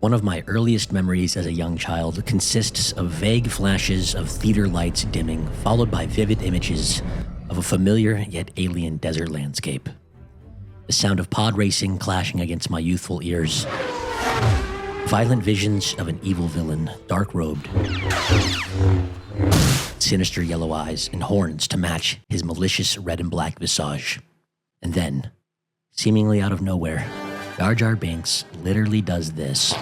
One of my earliest memories as a young child consists of vague flashes of theater lights dimming, followed by vivid images of a familiar yet alien desert landscape. The sound of pod racing clashing against my youthful ears. Violent visions of an evil villain, dark-robed, sinister yellow eyes and horns to match his malicious red and black visage. And then, seemingly out of nowhere, Jar Jar Binks literally does this.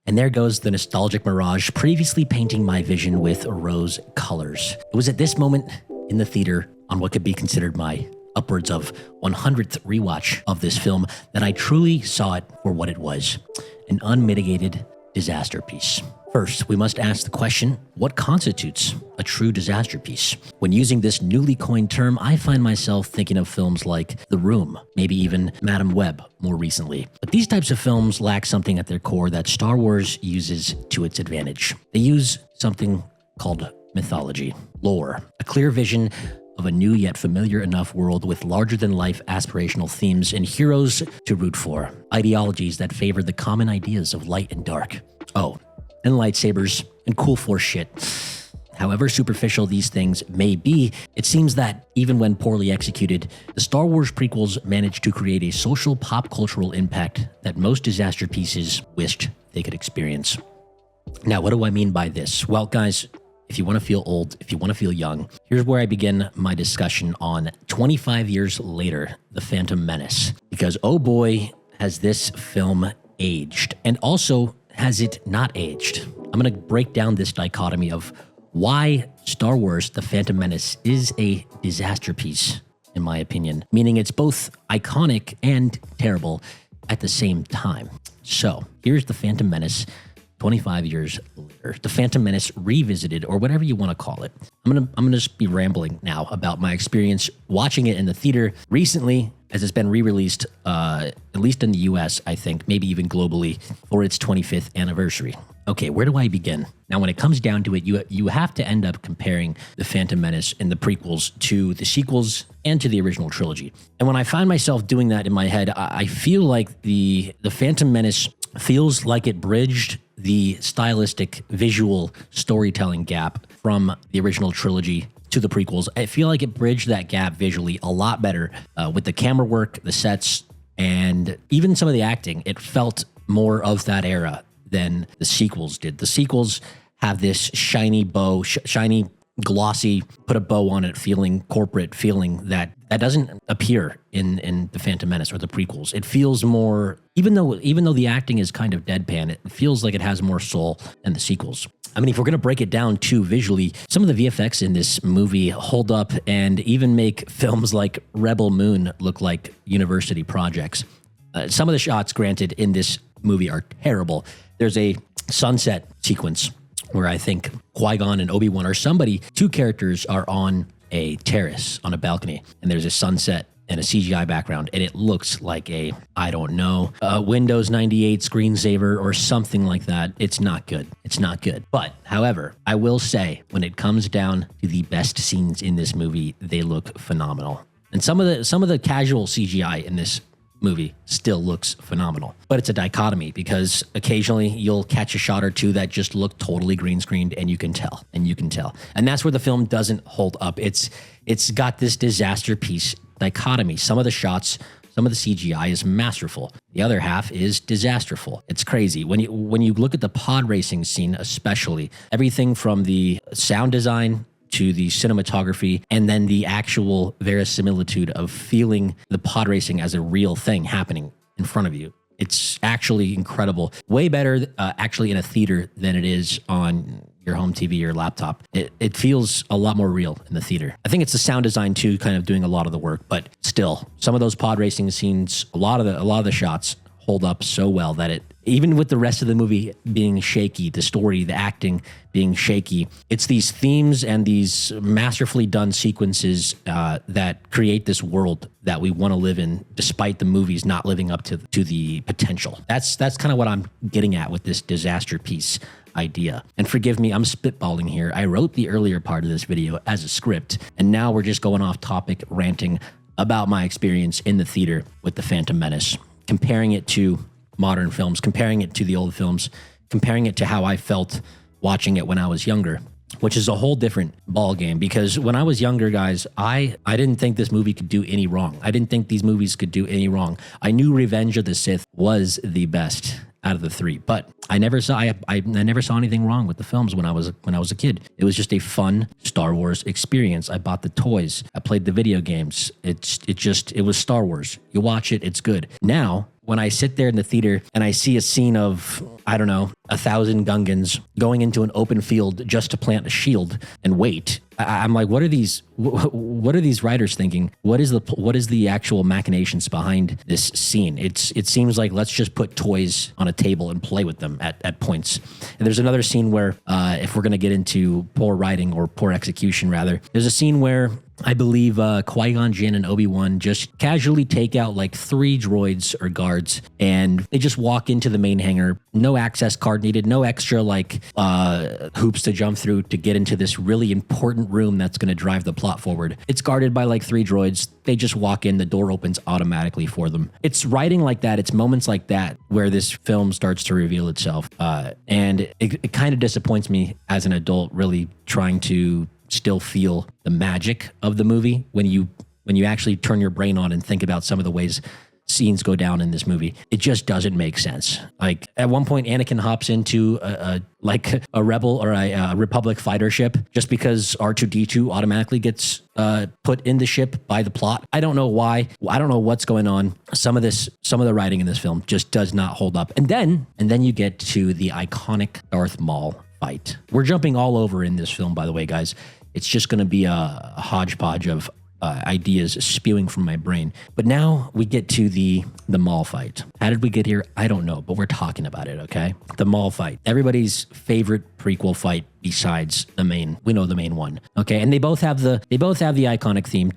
And there goes the nostalgic mirage, previously painting my vision with rose colors. It was at this moment in the theater, on what could be considered my upwards of 100th rewatch of this film, that I truly saw it for what it was, an unmitigated disaster piece. First, we must ask the question, what constitutes a true disaster piece? When using this newly coined term, I find myself thinking of films like The Room, maybe even Madame Web more recently. But these types of films lack something at their core that Star Wars uses to its advantage. They use something called mythology, lore, a clear vision of a new yet familiar enough world with larger-than-life aspirational themes and heroes to root for, ideologies that favor the common ideas of light and dark. Oh, and lightsabers and cool Force shit. However superficial these things may be, it seems that even when poorly executed, the Star Wars prequels managed to create a social pop cultural impact that most disaster pieces wished they could experience. Now, what do I mean by this? Well, guys, if you want to feel old, if you want to feel young, here's where I begin my discussion on 25 years later, The Phantom Menace. Because oh boy, has this film aged. And also, has it not aged? I'm going to break down this dichotomy of why Star Wars The Phantom Menace is a disaster piece, in my opinion. Meaning it's both iconic and terrible at the same time. So, here's The Phantom Menace 25 years later. The Phantom Menace revisited, or whatever you want to call it. I'm gonna just be rambling now about my experience watching it in the theater recently, as it's been re-released, at least in the US, I think, maybe even globally, for its 25th anniversary. Okay, where do I begin? Now, when it comes down to it, you have to end up comparing The Phantom Menace and the prequels to the sequels and to the original trilogy. And when I find myself doing that in my head, I feel like the Phantom Menace feels like it bridged the stylistic visual storytelling gap from the original trilogy to the prequels. I feel like it bridged that gap visually a lot better with the camera work, the sets, and even some of the acting. It felt more of that era than the sequels did. The sequels have this shiny bow, shiny, glossy, put a bow on it feeling, corporate feeling that doesn't appear in The Phantom Menace or the prequels. It feels more, even though the acting is kind of deadpan, it feels like it has more soul than the sequels. I mean, if we're going to break it down too visually, some of the VFX in this movie hold up and even make films like Rebel Moon look like university projects. Some of the shots, granted, in this movie are terrible. There's a sunset sequence where I think QuiGon and Obi-Wan or somebody, two characters are on a terrace on a balcony, and there's a sunset and a CGI background, and it looks like a Windows 98 screensaver or something like that. It's not good. It's not good. But, however, I will say, when it comes down to the best scenes in this movie, they look phenomenal. And some of the casual CGI in this movie still looks phenomenal. But it's a dichotomy because occasionally you'll catch a shot or two that just look totally green screened, and you can tell. And that's where the film doesn't hold up. It's got this disaster piece dichotomy. Some of the shots, some of the CGI is masterful. The other half is disasterful. It's crazy. When you look at the pod racing scene, especially, everything from the sound design to the cinematography, and then the actual verisimilitude of feeling the pod racing as a real thing happening in front of you. It's actually incredible. Way better actually in a theater than it is on your home TV or laptop. It feels a lot more real in the theater. I think it's the sound design too, kind of doing a lot of the work, but still, some of those pod racing scenes, a lot of the shots hold up so well that it, even with the rest of the movie being shaky, the story, the acting being shaky, it's these themes and these masterfully done sequences that create this world that we want to live in, despite the movies not living up to the potential. That's kind of what I'm getting at with this disaster piece idea. And forgive me, I'm spitballing here. I wrote the earlier part of this video as a script, and now we're just going off topic, ranting about my experience in the theater with the Phantom Menace, comparing it to modern films, comparing it to the old films, comparing it to how I felt watching it when I was younger, which is a whole different ball game. Because when I was younger, guys, I didn't think this movie could do any wrong. I didn't think these movies could do any wrong. I knew Revenge of the Sith was the best out of the three, but I never saw anything wrong with the films when I was a kid. It was just a fun Star Wars experience. I bought the toys, I played the video games. It was Star Wars. You watch it, it's good. Now, when I sit there in the theater and I see a scene of, I don't know, 1,000 Gungans going into an open field just to plant a shield and wait, I'm like, what are these writers thinking? What is the actual machinations behind this scene? It seems like let's just put toys on a table and play with them at points. And there's another scene where, if we're going to get into poor writing or poor execution rather, there's a scene where I believe Qui-Gon Jinn and Obi-Wan just casually take out like 3 droids or guards, and they just walk into the main hangar. No access card needed, no extra like hoops to jump through to get into this really important room that's going to drive the plot forward. It's guarded by like 3 droids. They just walk in, the door opens automatically for them. It's writing like that, it's moments like that where this film starts to reveal itself. And it kind of disappoints me as an adult, really trying to still feel the magic of the movie when you actually turn your brain on and think about some of the ways scenes go down in this movie. It just doesn't make sense. Like at one point, Anakin hops into a rebel or a Republic fighter ship just because R2-D2 automatically gets put in the ship by the plot. I don't know why. I don't know what's going on. Some of the writing in this film just does not hold up. And then you get to the iconic Darth Maul fight. We're jumping all over in this film, by the way, guys. It's just going to be a hodgepodge of ideas spewing from my brain. But now we get to the Maul fight. How did we get here? I don't know, but we're talking about it, okay? The Maul fight. Everybody's favorite prequel fight besides the main. We know the main one, okay? And they both have the iconic theme.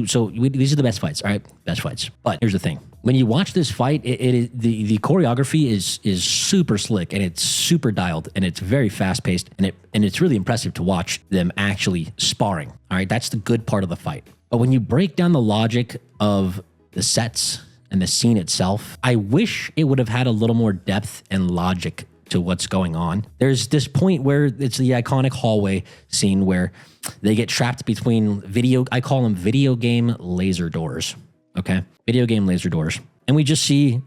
So these are the best fights, all right? Best fights. But here's the thing. When you watch this fight, the choreography is super slick and it's super dialed and it's very fast paced and it's really impressive to watch them actually sparring. All right, that's the good part of the fight. But when you break down the logic of the sets and the scene itself, I wish it would have had a little more depth and logic to what's going on. There's this point where it's the iconic hallway scene where they get trapped between I call them video game laser doors. Okay, video game laser doors, and we just see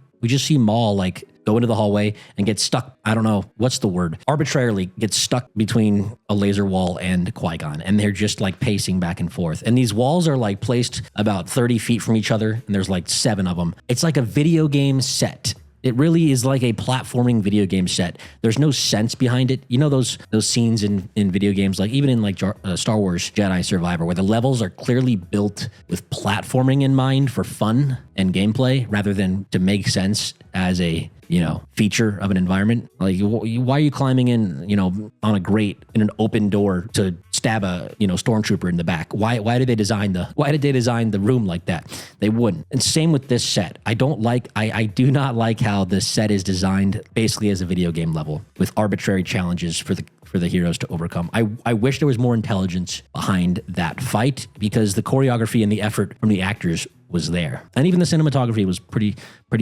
Maul like go into the hallway and get stuck. I don't know what's the word. Arbitrarily get stuck between a laser wall and Qui-Gon, and they're just like pacing back and forth. And these walls are like placed about 30 feet from each other, and there's like 7 of them. It's like a video game set. It really is like a platforming video game set. There's no sense behind it. You know those scenes in video games, like even in like Star Wars Jedi Survivor, where the levels are clearly built with platforming in mind for fun and gameplay rather than to make sense as a feature of an environment. Like, why are you climbing in, on a grate in an open door to stab a, stormtrooper in the back? Why did they design the room like that? They wouldn't. And same with this set. I do not like how this set is designed basically as a video game level with arbitrary challenges for the heroes to overcome. I wish there was more intelligence behind that fight because the choreography and the effort from the actors was there. And even the cinematography was pretty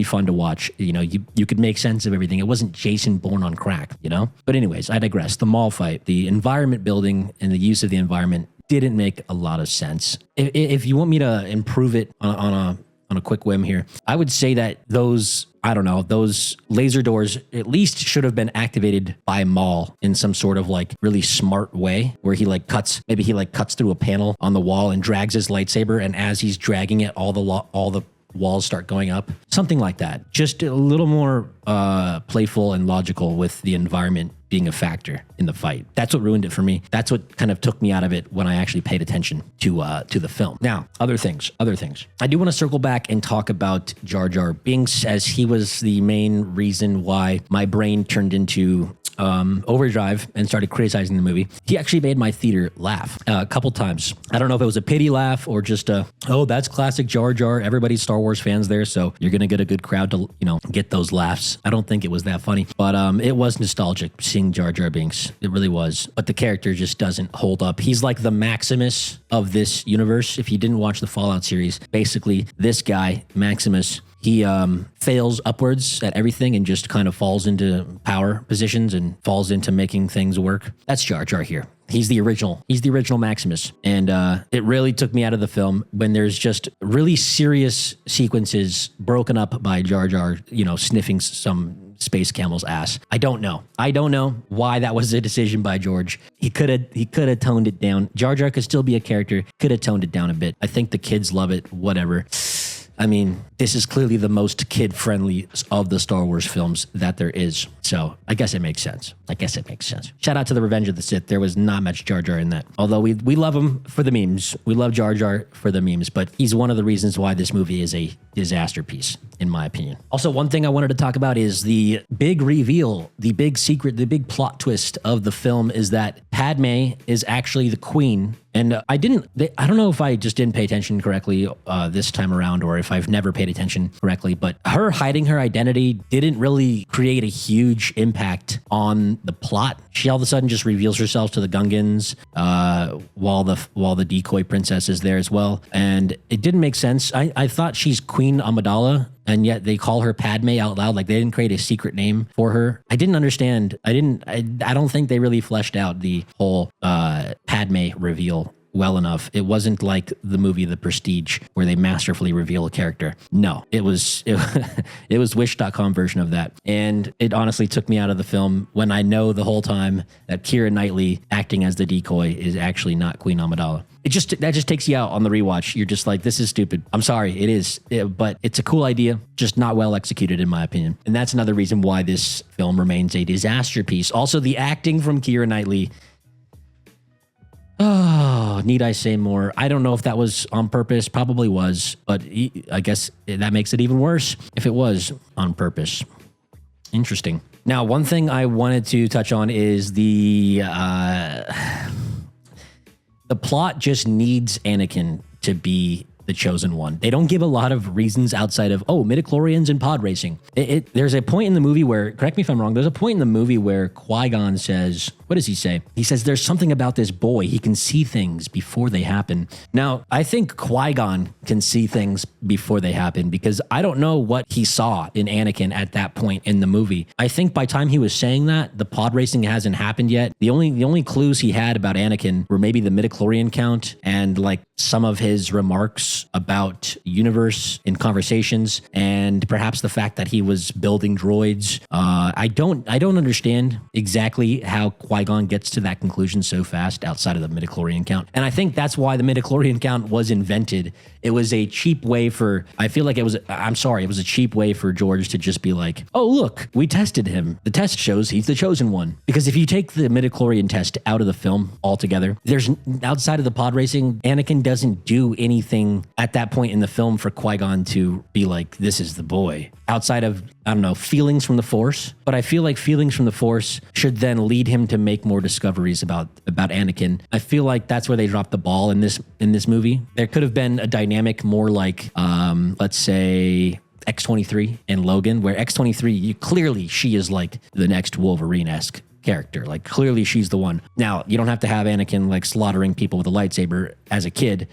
fun to watch. You could make sense of everything. It wasn't Jason Bourne on crack, But anyways, I digress. The Maul fight, the environment building and the use of the environment didn't make a lot of sense. If you want me to improve it on a quick whim here, I would say that those laser doors at least should have been activated by Maul in some sort of like really smart way where he cuts through a panel on the wall and drags his lightsaber, and as he's dragging it, all the walls start going up. Something like that. Just a little more playful and logical with the environment being a factor in the fight. That's what ruined it for me. That's what kind of took me out of it when I actually paid attention to the film. Now, other things. I do want to circle back and talk about Jar Jar Binks, as he was the main reason why my brain turned into overdrive and started criticizing the movie. He actually made my theater laugh a couple times. I don't know if it was a pity laugh or just that's classic Jar Jar. Everybody's Star Wars fans there, so you're gonna get a good crowd to get those laughs. I don't think it was that funny, but it was nostalgic seeing amazing Jar Jar Binks. It really was. But the character just doesn't hold up. He's like the Maximus of this universe. If you didn't watch the Fallout series, basically this guy, Maximus, he fails upwards at everything and just kind of falls into power positions and falls into making things work. That's Jar Jar here. He's the original Maximus. And it really took me out of the film when there's just really serious sequences broken up by Jar Jar, sniffing some space camel's ass. I don't know why that was a decision by George. He could have toned it down. Jar Jar could still be a character, could have toned it down a bit. I think the kids love it, whatever. I mean, this is clearly the most kid-friendly of the Star Wars films that there is. So I guess it makes sense. Shout out to the Revenge of the Sith. There was not much Jar Jar in that. Although we love him for the memes. We love Jar Jar for the memes. But he's one of the reasons why this movie is a disaster piece, in my opinion. Also, one thing I wanted to talk about is the big reveal, the big secret, the big plot twist of the film is that Padme is actually the queen. And I don't know if I just didn't pay attention correctly this time around or if I've never paid attention correctly, but her hiding her identity didn't really create a huge impact on the plot. She all of a sudden just reveals herself to the Gungans while the decoy princess is there as well. And it didn't make sense. I thought she's Queen Amidala, and yet they call her Padme out loud. Like they didn't create a secret name for her. I didn't understand. I don't think they really fleshed out the whole Padme reveal well enough. It wasn't like the movie The Prestige where they masterfully reveal a character. No, it was Wish.com version of that. And it honestly took me out of the film when I know the whole time that Keira Knightley acting as the decoy is actually not Queen Amidala. That just takes you out on the rewatch. You're just like, this is stupid. I'm sorry, it is. But it's a cool idea, just not well executed in my opinion. And that's another reason why this film remains a disaster piece. Also, the acting from Keira Knightley. Oh, need I say more? I don't know if that was on purpose. Probably was. But I guess that makes it even worse if it was on purpose. Interesting. Now, one thing I wanted to touch on is the plot just needs Anakin to be the chosen one. They don't give a lot of reasons outside of, midichlorians and pod racing. There's a point in the movie where, correct me if I'm wrong, there's a point in the movie where QuiGon says, what does he say? He says, there's something about this boy. He can see things before they happen. Now, I think QuiGon can see things before they happen because I don't know what he saw in Anakin at that point in the movie. I think by the time he was saying that, the pod racing hasn't happened yet. The only clues he had about Anakin were maybe the midichlorian count and like some of his remarks about universe in conversations and perhaps the fact that he was building droids. I don't understand exactly how Qui-Gon gets to that conclusion so fast outside of the midichlorian count. And I think that's why the midichlorian count was invented. It was a cheap way for, I feel like it was a cheap way for George to just be like, oh, look, we tested him. The test shows he's the chosen one. Because if you take the midichlorian test out of the film altogether, there's outside of the pod racing, Anakin doesn't do anything at that point in the film for Qui-Gon to be like, this is the boy. Outside of, I don't know, feelings from the Force. But I feel like feelings from the Force should then lead him to make more discoveries about Anakin. I feel like that's where they dropped the ball in this movie. There could have been a dynamic more like, let's say, X-23 and Logan, where X-23, clearly she is like the next Wolverine-esque character. Like clearly she's the one. Now, you don't have to have Anakin like slaughtering people with a lightsaber as a kid,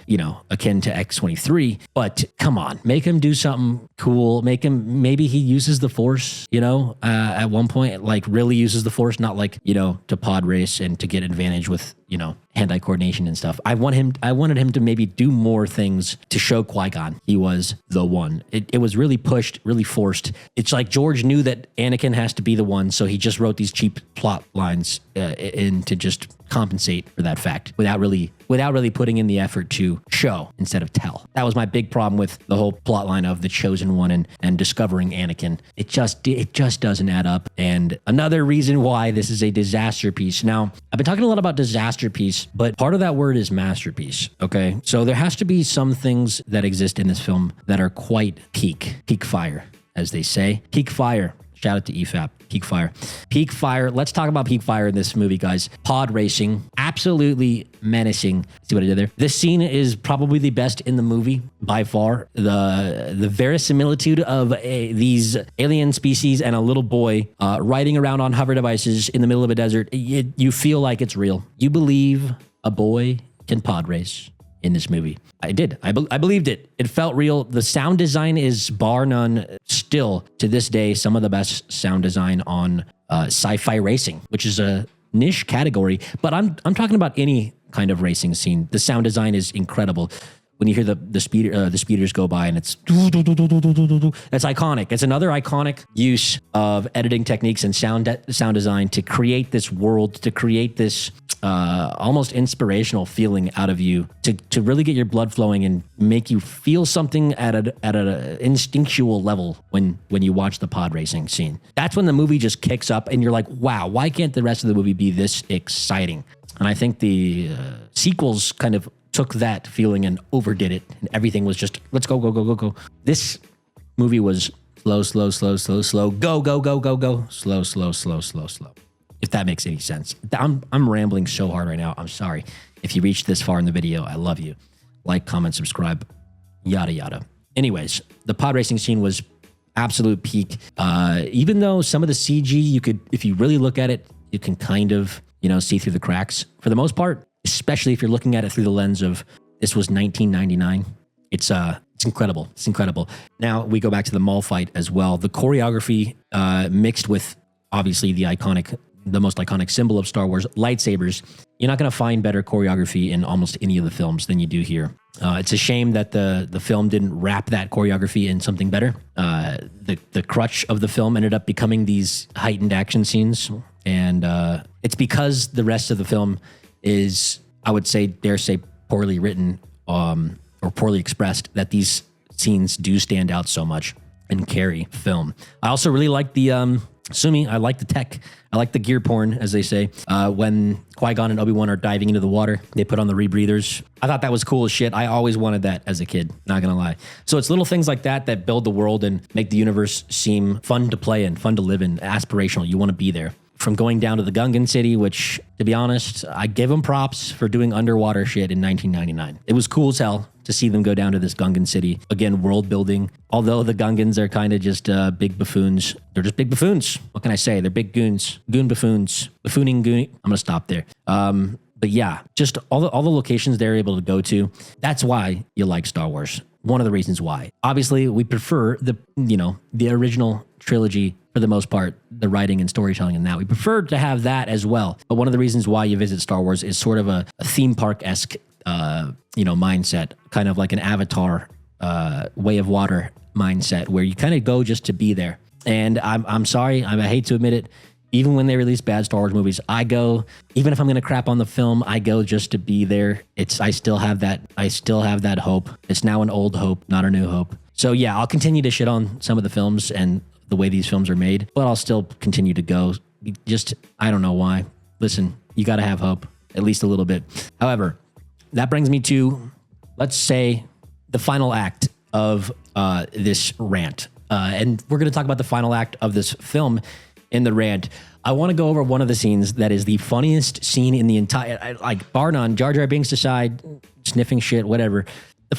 akin to X-23, but come on, make him do something cool. Maybe he uses the Force, at one point, like really uses the Force, not like, to pod race and to get advantage with, hand-eye coordination and stuff. I wanted him to maybe do more things to show Qui-Gon he was the one. It was really pushed, really forced. It's like George knew that Anakin has to be the one, so he just wrote these cheap plot lines in to just compensate for that fact without really putting in the effort to show instead of tell. That was my big problem with the whole plot line of the chosen one and discovering Anakin. It just doesn't add up. And another reason why this is a disaster piece. Now, I've been talking a lot about disaster piece, but part of that word is masterpiece. Okay. So there has to be some things that exist in this film that are quite peak fire, as they say. Peak fire. Shout out to EFAP, Peak Fire. Peak Fire. Let's talk about Peak Fire in this movie, guys. Pod racing, absolutely menacing. See what I did there? This scene is probably the best in the movie by far. The verisimilitude of these alien species and a little boy riding around on hover devices in the middle of a desert. You feel like it's real. You believe a boy can pod race in this movie. I did. I believed it. It felt real. The sound design is bar none, still to this day, some of the best sound design on sci-fi racing, which is a niche category. But I'm talking about any kind of racing scene. The sound design is incredible. When you hear the speeders go by and it's that's iconic. It's another iconic use of editing techniques and sound design to create this world, to create this almost inspirational feeling out of you, to really get your blood flowing and make you feel something at an instinctual level when you watch the pod racing scene. That's when the movie just kicks up and you're like, wow, why can't the rest of the movie be this exciting? And I think the sequels kind of took that feeling and overdid it, and everything was just, let's go, go, go, go, go. This movie was slow, slow, slow, slow, slow, go, go, go, go, go, slow, slow, slow, slow, slow. If that makes any sense. I'm rambling so hard right now. I'm sorry. If you reached this far in the video, I love you. Like, comment, subscribe, yada, yada. Anyways, the pod racing scene was absolute peak. Even though some of the CG, you could, if you really look at it, you can kind of, see through the cracks. For the most part, especially if you're looking at it through the lens of this was 1999. It's incredible. It's incredible. Now we go back to the mall fight as well. The choreography mixed with obviously the most iconic symbol of Star Wars, lightsabers. You're not going to find better choreography in almost any of the films than you do here. It's a shame that the film didn't wrap that choreography in something better. The crutch of the film ended up becoming these heightened action scenes. And it's because the rest of the film is, I would say, dare say, poorly written or poorly expressed, that these scenes do stand out so much and carry film. I also really like the Sumi. I like the tech. I like the gear porn, as they say. When Qui-Gon and Obi-Wan are diving into the water, they put on the rebreathers. I thought that was cool as shit. I always wanted that as a kid, not gonna lie. So it's little things like that that build the world and make the universe seem fun to play in, fun to live in, aspirational. You want to be there. From going down to the Gungan city, which, to be honest, I give them props for doing underwater shit in 1999. It was cool as hell to see them go down to this Gungan city. Again, world building. Although the Gungans are kind of just big buffoons. They're just big buffoons. What can I say? They're big goons. Goon buffoons. Buffooning goon. I'm going to stop there. But yeah, just all the locations they're able to go to. That's why you like Star Wars. One of the reasons why. Obviously, we prefer the original trilogy for the most part, the writing and storytelling in that. We prefer to have that as well. But one of the reasons why you visit Star Wars is sort of a theme park-esque, mindset, kind of like an Avatar Way of Water mindset, where you kind of go just to be there. And I'm sorry, I hate to admit it, even when they release bad Star Wars movies, I go, even if I'm going to crap on the film, I go just to be there. I still have that hope. It's now an old hope, not a new hope. So yeah, I'll continue to shit on some of the films and the way these films are made, but I'll still continue to go. I don't know why. Listen, you got to have hope, at least a little bit. However, that brings me to, let's say, the final act of this rant. And we're going to talk about the final act of this film in the rant. I want to go over one of the scenes that is the funniest scene in the entire, like, bar none, Jar Jar Binks aside, sniffing shit, whatever.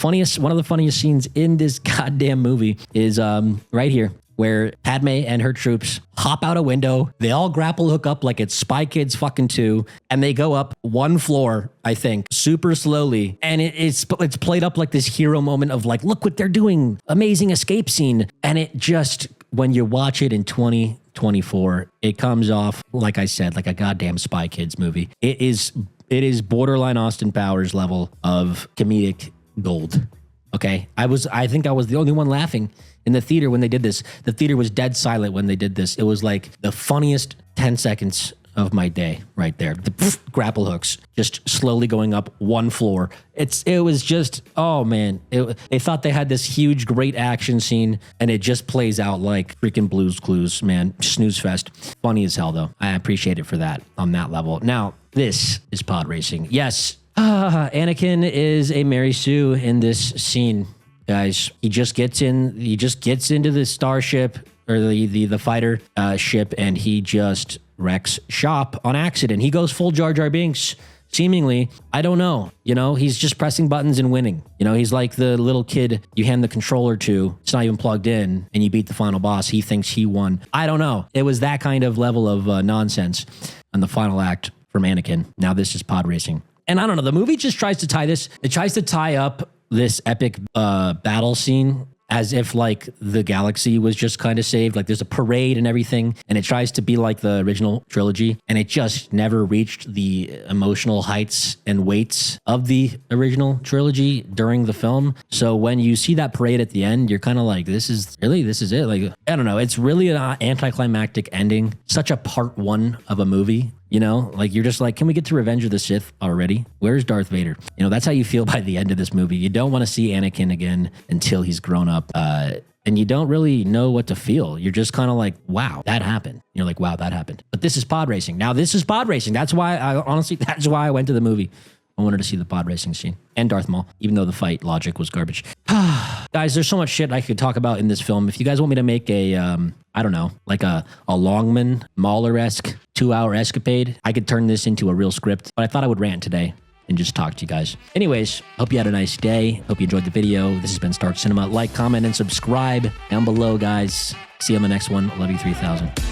One of the funniest scenes in this goddamn movie is right here, where Padme and her troops hop out a window. They all grapple hook up like it's Spy Kids fucking 2, and they go up one floor, I think, super slowly. And it's played up like this hero moment of like, look what they're doing, amazing escape scene. And it just, when you watch it in 2024, it comes off, like I said, like a goddamn Spy Kids movie. It is borderline Austin Powers level of comedic gold. Okay, I think I was the only one laughing in the theater when they did this. The theater was dead silent when they did this. It was like the funniest 10 seconds of my day right there. The grapple hooks just slowly going up one floor. It was just, oh man. They thought they had this huge, great action scene, and it just plays out like freaking Blue's Clues, man. Snooze fest. Funny as hell, though. I appreciate it for that on that level. Now, this is pod racing. Yes, Anakin is a Mary Sue in this scene, guys. He just gets into the starship. or the fighter ship, and he just wrecks shop on accident. He goes full Jar Jar Binks. Seemingly, I don't know. You know, he's just pressing buttons and winning. You know, he's like the little kid you hand the controller to. It's not even plugged in, and you beat the final boss. He thinks he won. I don't know. It was that kind of level of nonsense on the final act from Anakin. Now this is pod racing. And I don't know. The movie just tries to tie this. It tries to tie up this epic battle scene as if like the galaxy was just kind of saved. Like there's a parade and everything, and it tries to be like the original trilogy, and it just never reached the emotional heights and weights of the original trilogy during the film. So when you see that parade at the end, you're kind of like, this is it. Like, I don't know. It's really an anticlimactic ending. Such a part one of a movie. You know, like you're just like, can we get to Revenge of the Sith already? Where's Darth Vader? You know, that's how you feel by the end of this movie. You don't want to see Anakin again until he's grown up. And you don't really know what to feel. You're just kind of like, wow, that happened. You're like, wow, that happened. But this is pod racing. Now this is pod racing. That's why that's why I went to the movie. I wanted to see the pod racing scene and Darth Maul, even though the fight logic was garbage. Guys, there's so much shit I could talk about in this film. If you guys want me to make a, I don't know, like a Longman Mauler-esque 2-hour escapade, I could turn this into a real script. But I thought I would rant today and just talk to you guys. Anyways, hope you had a nice day. Hope you enjoyed the video. This has been Stark Cinema. Like, comment, and subscribe down below, guys. See you on the next one. Love you 3000.